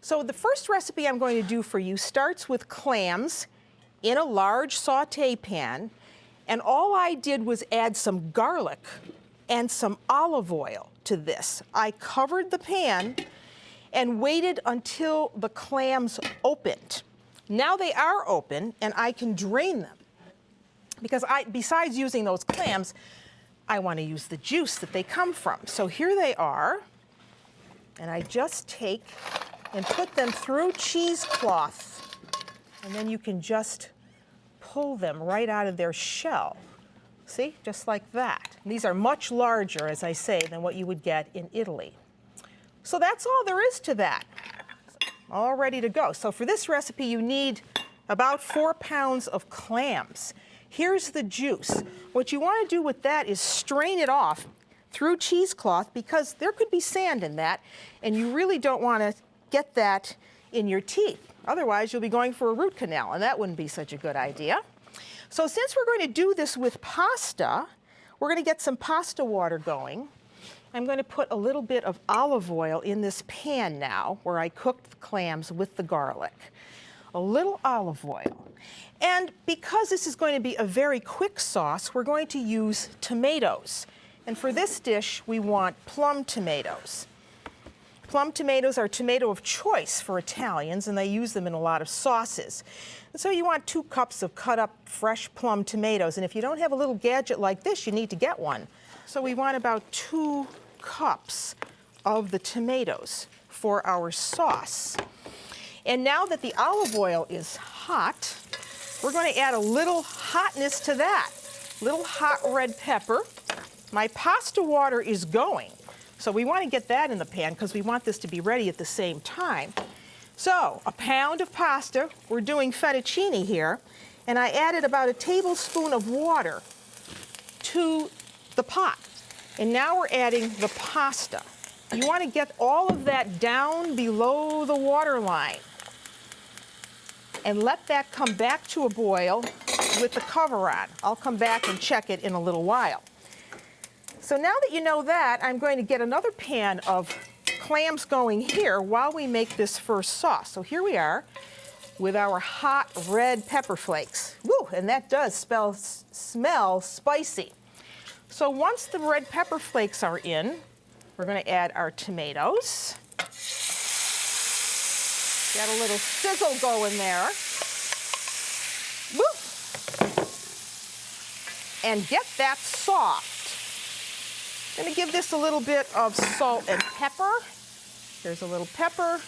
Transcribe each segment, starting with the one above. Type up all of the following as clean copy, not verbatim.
So the first recipe I'm going to do for you starts with clams in a large saute pan, and all I did was add some garlic and some olive oil to this. I covered the pan and waited until the clams opened. Now they are open, and I can drain them. Because besides using those clams, I want to use the juice that they come from. So here they are, and I just take and put them through cheesecloth, and then you can just pull them right out of their shell. See, just like that. And these are much larger, as I say, than what you would get in Italy. So that's all there is to that. All ready to go. So for this recipe, you need about 4 pounds of clams. Here's the juice. What you want to do with that is strain it off through cheesecloth, because there could be sand in that, and you really don't want to get that in your teeth. Otherwise, you'll be going for a root canal, and that wouldn't be such a good idea. So since we're going to do this with pasta, we're going to get some pasta water going. I'm going to put a little bit of olive oil in this pan now, where I cooked the clams with the garlic. A little olive oil. And because this is going to be a very quick sauce, we're going to use tomatoes. And for this dish, we want plum tomatoes. Plum tomatoes are tomato of choice for Italians, and they use them in a lot of sauces. And so you want 2 cups of cut up fresh plum tomatoes. And if you don't have a little gadget like this, you need to get one. So we want about 2 cups of the tomatoes for our sauce. And now that the olive oil is hot, we're going to add a little hotness to that. Little hot red pepper. My pasta water is going, so we want to get that in the pan because we want this to be ready at the same time. So, a pound of pasta. We're doing fettuccine here, and I added about a tablespoon of water to the pot. And now we're adding the pasta. You want to get all of that down below the water line and let that come back to a boil with the cover on. I'll come back and check it in a little while. So now that you know that, I'm going to get another pan of clams going here while we make this first sauce. So here we are with our hot red pepper flakes. Woo, and that does smell spicy. So once the red pepper flakes are in, we're going to add our tomatoes. Get a little sizzle going there. Woo! And get that soft. I'm going to give this a little bit of salt and pepper. Here's a little pepper.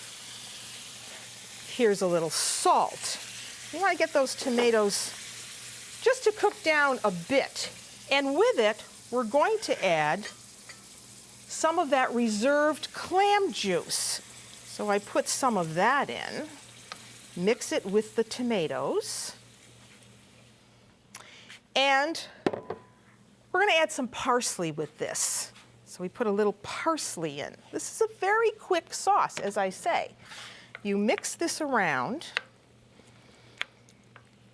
Here's a little salt. You want to get those tomatoes just to cook down a bit. And with it, we're going to add some of that reserved clam juice. So I put some of that in, mix it with the tomatoes, and we're going to add some parsley with this. So we put a little parsley in. This is a very quick sauce, as I say. You mix this around,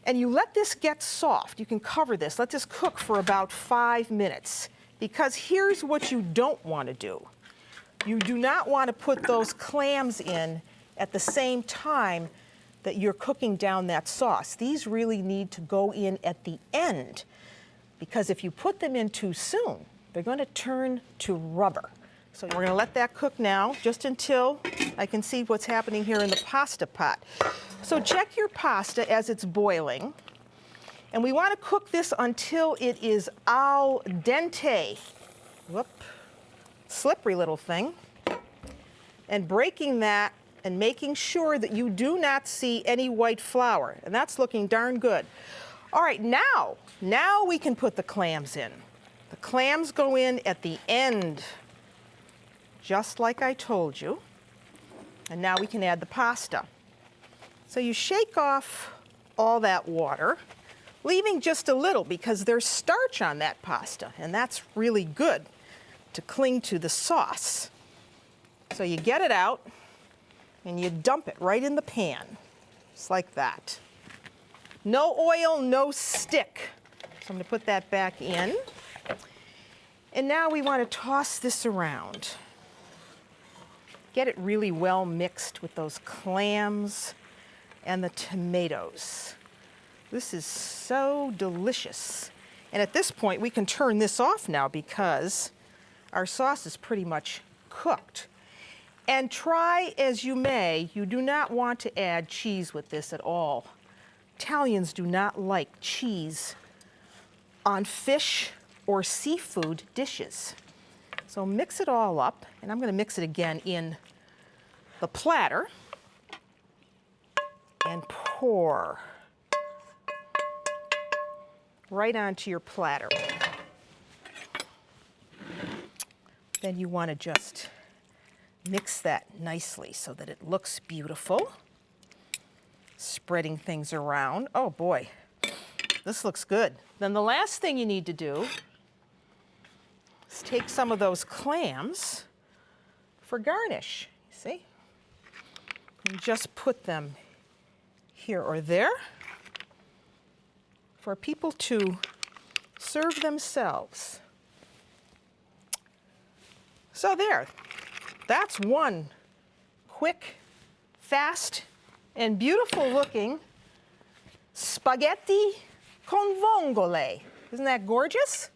and you let this get soft. You can cover this. Let this cook for about 5 minutes, because here's what you don't want to do. You do not want to put those clams in at the same time that you're cooking down that sauce. These really need to go in at the end, because if you put them in too soon, they're going to turn to rubber. So we're going to let that cook now, just until I can see what's happening here in the pasta pot. So check your pasta as it's boiling. And we want to cook this until it is al dente. Whoop. Slippery little thing. And breaking that and making sure that you do not see any white flour. And that's looking darn good. All right, now we can put the clams in. The clams go in at the end, just like I told you. And now we can add the pasta. So you shake off all that water, leaving just a little because there's starch on that pasta, and that's really good to cling to the sauce. So you get it out and you dump it right in the pan, just like that. No oil, no stick. So I'm going to put that back in. And now we want to toss this around. get it really well mixed with those clams and the tomatoes. This is so delicious. And at this point, we can turn this off now because our sauce is pretty much cooked. And try as you may, you do not want to add cheese with this at all. Italians do not like cheese on fish or seafood dishes. So mix it all up, and I'm going to mix it again in the platter and pour right onto your platter. Then you want to just mix that nicely so that it looks beautiful. Spreading things around. Oh boy, this looks good. Then the last thing you need to do is take some of those clams for garnish. See? And just put them here or there for people to serve themselves. So there, that's one quick, fast, and beautiful looking spaghetti con vongole. Isn't that gorgeous?